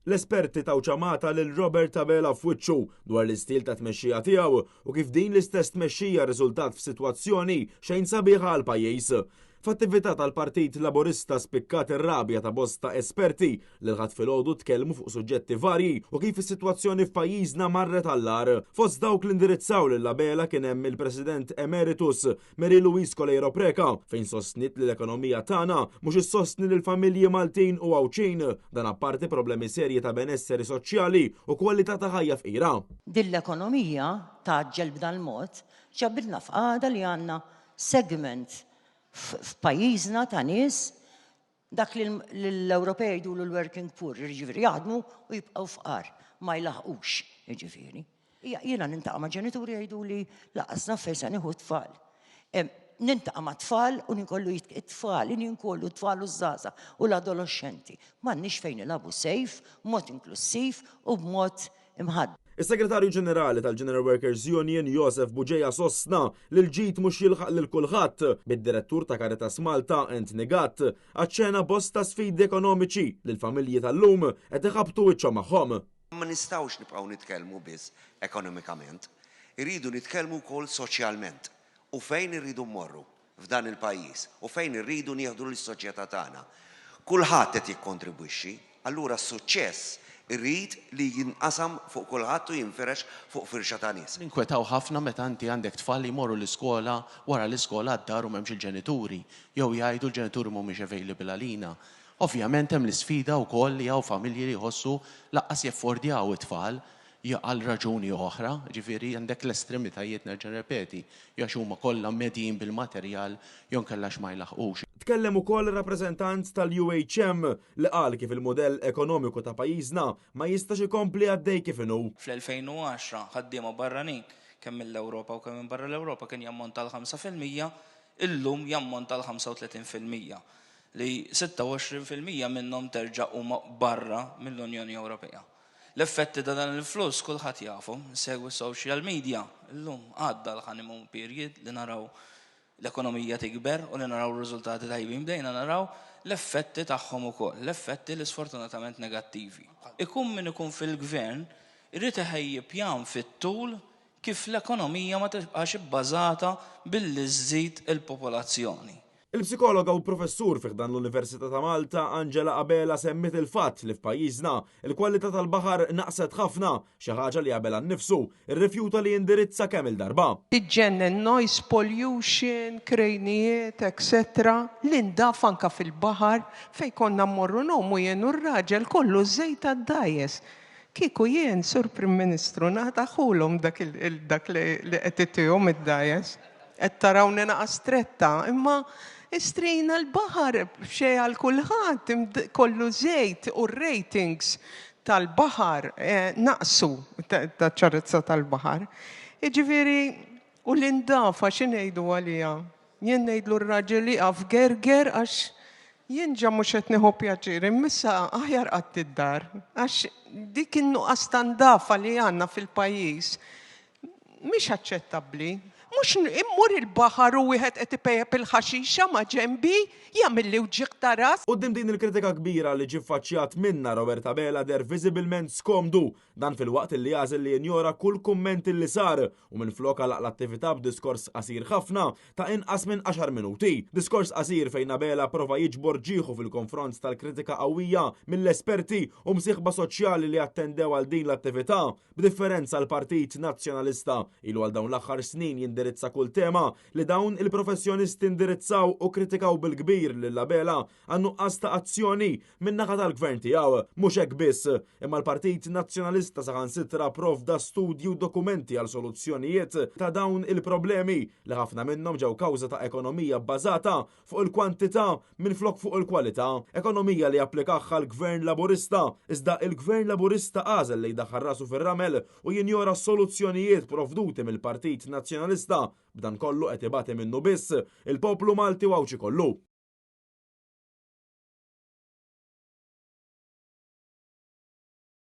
L-esperti taw ċamata lil Robert Abela f'wiċċu dwar l-istil ta' tmexxija tiegħu u kif din l-istess tmexxija riżultat f'sitwazzjoni xejn sabiħa għal pajjiż. F'attività tal-Partit Laburista spikkat ir-rabja ta' bosta esperti li l-ħadd filgħodu tkellmu fuq suġġetti varji u kif is-sitwazzjoni f'pajjiżna marret għall-ar. Fost dawk li indirizzaw lil Abela kien hemm il-President Emeritus Mary Louise Colejro Preca fejn sostnit li l-ekonomija tagħna mhux issostni lil familji Maltin u Għawċin dan apparti problemi serji ta' benesseri soċjali u kwalità ta' ħajja fqira. Din l-ekonomija taġġel b'dan mod ġabilna f'qagħda li għandna segment f'pajjiżna ta' nies dak li l-Ewropej jgħidu l-working poor, jiġifieri jaħdmu u jibqgħu fqar, ma jlaħqux, jiġifieri. Jiena nintaqa' ma' ġenituri jgħiduli laqasna fejn se nieħu tfal. Nintaqa' ma' tfal u ninkollu it-tfal, inkollu tfal u żgħażagħ u l-adolescenti. M'għandniex fejn ilagħbu sejf, b'mod inklusiv u b'mod imħadd. Is-Segretarju Ġenerali tal-General Workers Union Joseph Buġeja sostna li l-ġid mhux jilħaq lil kulħadd bid-direttur ta' Caritas Malta Anthony Gatt aċċena bosta sfidi ekonomiċi li l-familji tal-lum qed iħabbtu wiċċhom magħhom. Ma nistgħux nibqgħu nitkellmu biss ekonomikament, irridu nitkellmu wkoll soċjalment u fejn irridu mmorru f'dan il-pajjiż u fejn irridu nieħdu lis-soċjetà tagħna. Kulħadd qed jikkontribwixxi, allura s-suċċess irrid li jinqasam fuq kulħadd u jinferex fuq firxa ta' nies. Ninkwetaw ħafna meta inti għandek tfal li jmorru l-iskola wara l-iskola għad-dar u m'hemmx il-ġenituri, jew jgħidu l-ġenituri mhumiex available għalina. Ovvjament hemm l-isfida wkoll li hawn familji li jħossu laqqas jaffordjaw it-tfal għal raġuni oħra, ġifieri għandek l-estremitajiet nerġa' nirrepeti, għax huma kollha medjin bil-materjal jew nkellax ma jlaħqux. Tkellem ukoll ir-rappreżentant tal-UHM li qal kif il-modell ekonomiku ta' pajjiżna ma jistax ikompli għaddej kif inhu. Fl-2010 ħaddiema barranin kemm mill-Ewropa u kemm minn barra l-Ewropa kien jammont tal-5%, illum jammont tal-35% li 26% minnhom terġa' huma barra mill-Unjoni Ewropea. L-effetti ta' dan il-fluss kulħadd jafu, segwi social media, illum għadda l-honeymoon period li naraw l-ekonomija tikber u li naraw r-riżultati tajbin bdejna naraw l-effetti tagħhom ukoll, l-effetti li sfortunatament negattivi. Ikun min ikun fil-gvern irid iħejji pjan fit-tul kif l-ekonomija ma tibqax ibbażata billi żżid il-popolazzjoni. Il-psikologa u professur fih dan l-Università ta' Malta Angela Abela semmit il-fatt li f'pajjiżna il-kwalità tal-baħar naqset ħafna xi ħaġa li Abela nnifsu irrifjuta li jindirizza kemm il-darba. Iġġennen noise pollution, krejnijiet, etc. L-indaf anka fil-baħar fejn konna mmorru nomu jien u r-raġel kollu żejt għad-dajes. Kieku jien sur Prim Ministru nagħtaħulhom dak li qed ittihom id-dajes. Qed tarawni naqas stretta, imma istrina l-baħar b'xej għal kulħadd kollu żejt u r-ratings tal-baħar naqsu ta' ċarezza tal-baħar. Jiġifieri u l-indafa x'ngħidu għalija. Jien ngħidlu r-raġel jaqaf gerger għax jien ġa mhux qed nieħu pjaċir, imissa aħjar qatt id-dar għax dik in-nuqqas ta' ndafa li għandna fil-pajjiż mhix aċċettabbli. Mux immur il-baħar u wieħed qed ipejjeb il-ħaxixa ma' ġembi jagħmilli wġieq ta' ras. Quddiem din il-kritika kbira li ġie faċċjat minna Robert Abela der visibilment skomdu dan fil-waqt li jażel li jinjora kull kumment li sar u minflok għalaq l-attività b'diskors qasir ħafna ta' inqas minn 10 minuti. Diskors qasir fejn Abela prova jiġbor ġieħu fil-konfront tal-kritika qawwija mill-esperti u msieħba soċjali li attendew għal din l-attività b'differenza l Partit Nazzjonalista ilu għal dawn l-aħħar snin jindirizza kull tema li dawn il-professjonisti indirizzaw u kritikaw bil-kbir lil Abela għannu ta' azzjoni min-naħa tal-gvern tiegħu. Mhux hekk biss, imma l-Partit Nazzjonalista saħansitra provda studju dokumenti għal soluzzjonijiet ta' dawn il-problemi li ħafna minnhom ġew kawża ta' ekonomija bbażata fuq il-kwantità minflok fuq il-kwalità. Ekonomija li applikaħħa l-Gvern Laburista, iżda il-Gvern Laburista għażel li jdaħħal rasu fir-ramel u jinjora soluzzjonijiet provduti mill-Partit Nazzjonalista b'dan kollu qed ibati minnu biss il-poplu Malti u Għawċi kollu.